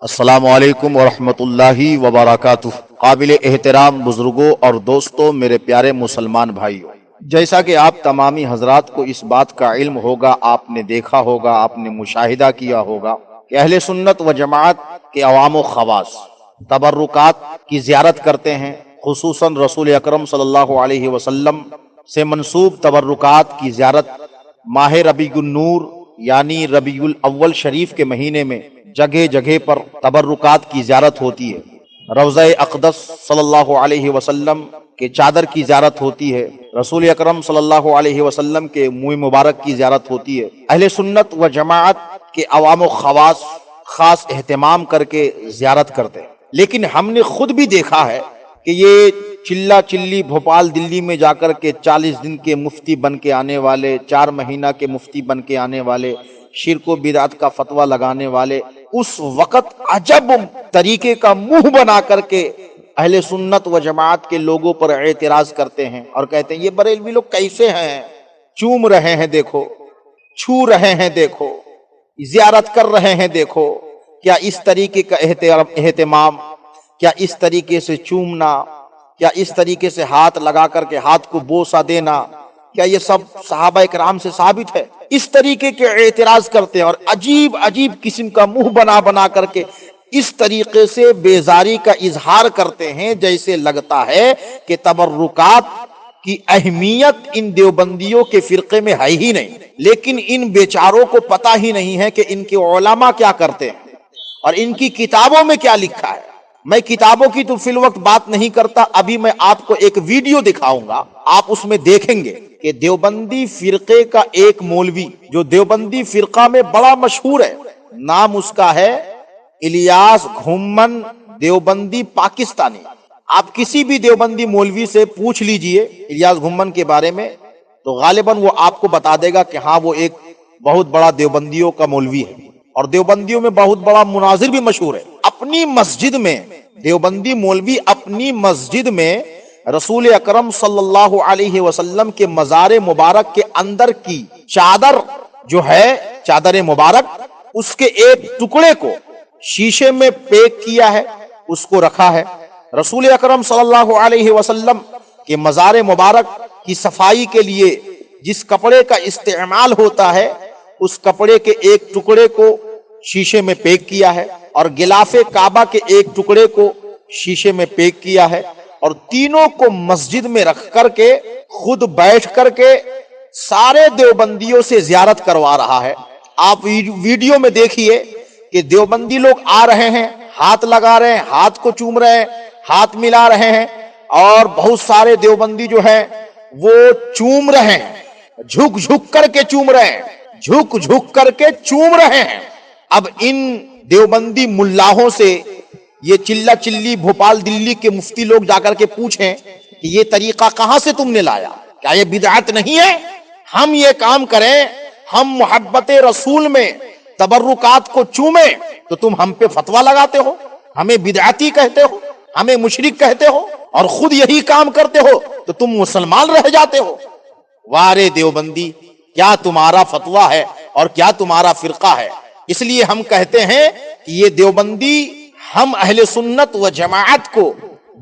السلام علیکم ورحمۃ اللہ وبرکاتہ۔ قابل احترام بزرگوں اور دوستوں، میرے پیارے مسلمان بھائیوں، جیسا کہ آپ تمامی حضرات کو اس بات کا علم ہوگا، آپ نے دیکھا ہوگا، آپ نے مشاہدہ کیا ہوگا کہ اہل سنت و جماعت کے عوام و خواص تبرکات کی زیارت کرتے ہیں، خصوصاً رسول اکرم صلی اللہ علیہ وسلم سے منسوب تبرکات کی زیارت ماہ ربیع النور یعنی ربیع الاول شریف کے مہینے میں جگہ جگہ پر تبرکات کی زیارت ہوتی ہے۔ روضہ اقدس صلی اللہ علیہ وسلم کے چادر کی زیارت ہوتی ہے، رسول اکرم صلی اللہ علیہ وسلم کے منہ مبارک کی زیارت ہوتی ہے۔ اہل سنت و جماعت کے عوام و خواص خاص اہتمام کر کے زیارت کرتے ہیں، لیکن ہم نے خود بھی دیکھا ہے کہ یہ چلا چلی بھوپال دلی میں جا کر کے 40 دن کے مفتی بن کے آنے والے، 4 مہینہ کے مفتی بن کے آنے والے، شرک و بدعت کا فتویٰ لگانے والے اس وقت عجب طریقے کا منہ بنا کر کے اہل سنت و جماعت کے لوگوں پر اعتراض کرتے ہیں اور کہتے ہیں یہ بریلوی لوگ کیسے ہیں، چوم رہے ہیں دیکھو، چھو رہے ہیں دیکھو، زیارت کر رہے ہیں دیکھو، کیا اس طریقے کا اہتمام، کیا اس طریقے سے چومنا، کیا اس طریقے سے ہاتھ لگا کر کے ہاتھ کو بوسہ دینا، کیا یہ سب صحابہ کرام سے ثابت ہے؟ اس طریقے کے اعتراض کرتے ہیں اور عجیب عجیب قسم کا منہ بنا بنا کر کے اس طریقے سے بیزاری کا اظہار کرتے ہیں، جیسے لگتا ہے کہ تبرکات کی اہمیت ان دیوبندیوں کے فرقے میں ہے ہی نہیں، لیکن ان بیچاروں کو پتہ ہی نہیں ہے کہ ان کے علماء کیا کرتے ہیں اور ان کی کتابوں میں کیا لکھا ہے۔ میں کتابوں کی تو فی الوقت بات نہیں کرتا، ابھی میں آپ کو ایک ویڈیو دکھاؤں گا، آپ اس میں دیکھیں گے کہ دیوبندی فرقے کا ایک مولوی جو دیوبندی فرقہ میں بڑا مشہور ہے، نام اس کا ہے الیاس گھمن دیوبندی پاکستانی۔ آپ کسی بھی دیوبندی مولوی سے پوچھ لیجئے الیاس گھمن کے بارے میں تو غالباً وہ آپ کو بتا دے گا کہ ہاں وہ ایک بہت بڑا دیوبندیوں کا مولوی ہے اور دیوبندیوں میں بہت بڑا مناظر بھی مشہور ہے۔ اپنی مسجد میں دیوبندی مولوی اپنی مسجد میں رسول اکرم صلی اللہ علیہ وسلم کے مزار مبارک کے اندر کی چادر جو ہے، چادر مبارک، اس کے ایک ٹکڑے کو شیشے میں پیک کیا ہے، اس کو رکھا ہے۔ رسول اکرم صلی اللہ علیہ وسلم کے مزار مبارک کی صفائی کے لیے جس کپڑے کا استعمال ہوتا ہے، اس کپڑے کے ایک ٹکڑے کو شیشے میں پیک کیا ہے اور غلاف کعبہ کے ایک ٹکڑے کو شیشے میں پیک کیا ہے اور تینوں کو مسجد میں رکھ کر کے خود بیٹھ کر کے سارے دیوبندیوں سے زیارت کروا رہا ہے۔ آپ ویڈیو میں دیکھیے کہ دیوبندی لوگ آ رہے ہیں، ہاتھ لگا رہے ہیں، ہاتھ کو چوم رہے ہیں، ہاتھ ملا رہے ہیں اور بہت سارے دیوبندی جو ہیں وہ چوم رہے ہیں، جھک جھک کر کے چوم رہے ہیں، جھک جھک کر کے چوم رہے ہیں۔ اب ان دیوبندی ملاحوں سے یہ چلا چلی بھوپال دلی کے مفتی لوگ جا کر کے پوچھیں کہ یہ طریقہ کہاں سے تم نے لایا، کیا یہ بدعت نہیں ہے؟ ہم یہ کام کریں، ہم محبت رسول میں تبرکات کو چومیں تو تم ہم پہ فتویٰ لگاتے ہو، ہمیں بدعتی کہتے ہو، ہمیں مشرک کہتے ہو اور خود یہی کام کرتے ہو تو تم مسلمان رہ جاتے ہو۔ وارے دیوبندی، کیا تمہارا فتویٰ ہے اور کیا تمہارا فرقہ ہے؟ اس لیے ہم کہتے ہیں کہ یہ دیوبندی ہم اہل سنت و جماعت کو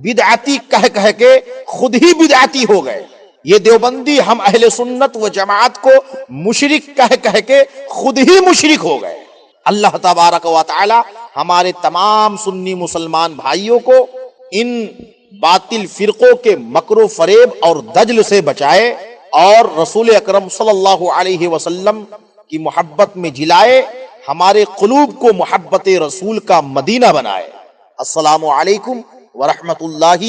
بدعتی کہہ کہہ کے خود ہی بدعتی ہو گئے، یہ دیوبندی ہم اہل سنت و جماعت کو مشرک کہہ کہہ کے خود ہی مشرک ہو گئے۔ اللہ تبارک و تعالی ہمارے تمام سنی مسلمان بھائیوں کو ان باطل فرقوں کے مکر و فریب اور دجل سے بچائے اور رسول اکرم صلی اللہ علیہ وسلم کی محبت میں جلائے، ہمارے قلوب کو محبت رسول کا مدینہ بنائے۔ السلام علیکم ورحمۃ اللہ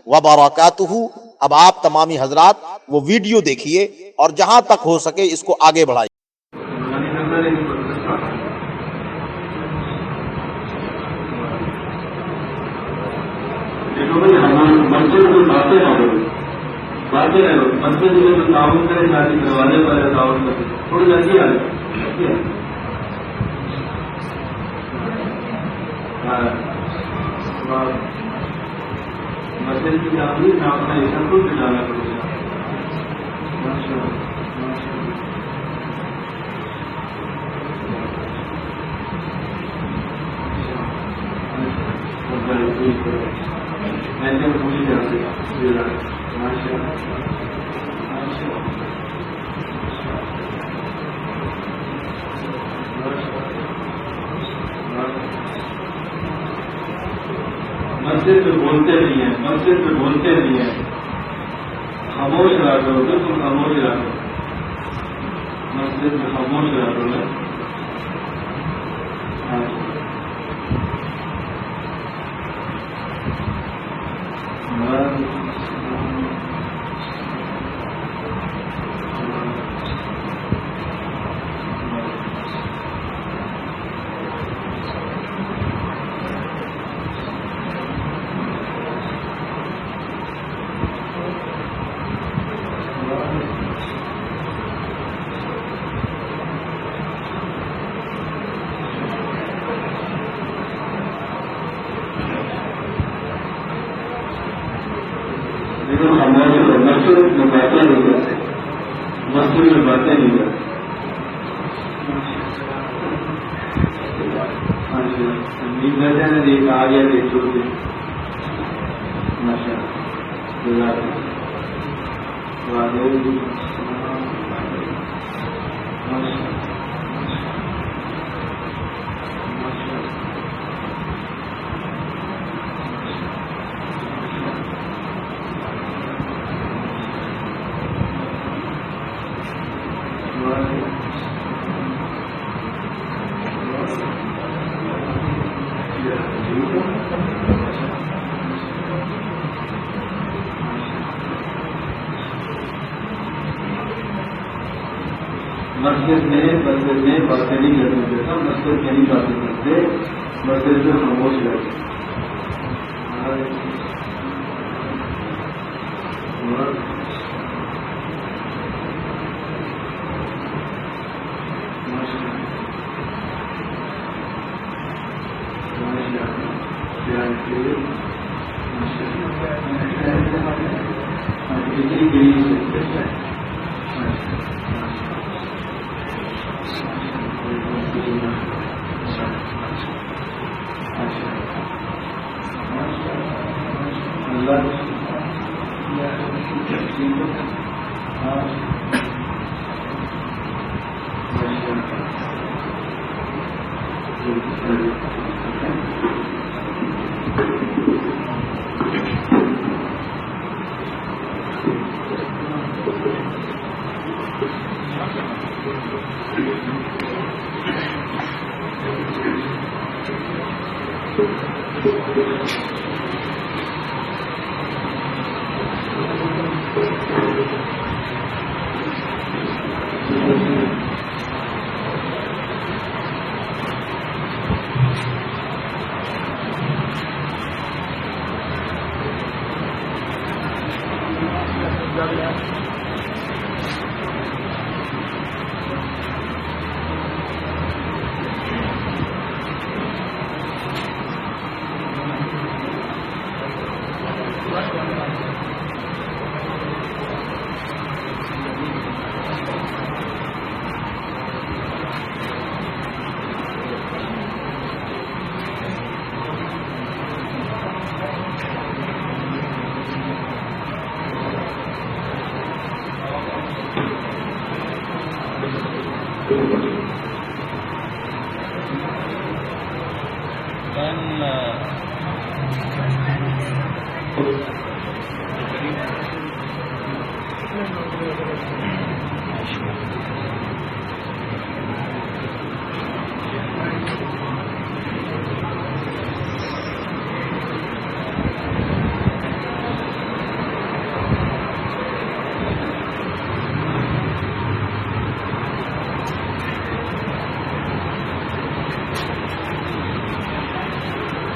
وبرکاتہ۔ اب آپ تمامی حضرات وہ ویڈیو دیکھیے اور جہاں تک ہو سکے اس کو آگے بڑھائیے۔ مسجد کی آدمی نہ اپنا یہ سب کچھ جانا پڑے گا۔ ایسے پوچھ جاتے ماشاء مسجد پہ بولتے نہیں ہیں، مسجد پہ بولتے نہیں ہیں، خاموش رہا کرو، بالکل خاموش رہا کرو، مسجد میں خاموش رہا کرو. مسجد میں باتیں نہیں کرتے، مسجد میں باتیں نہیں کرتے. ایک آ گیا دیکھ چھوڑ کے ماشاء مسجد میں باتیں نہیں کرنے دیتا، مسجد میں نہیں باتیں کرتے، مسجد میں خاموش رہتے.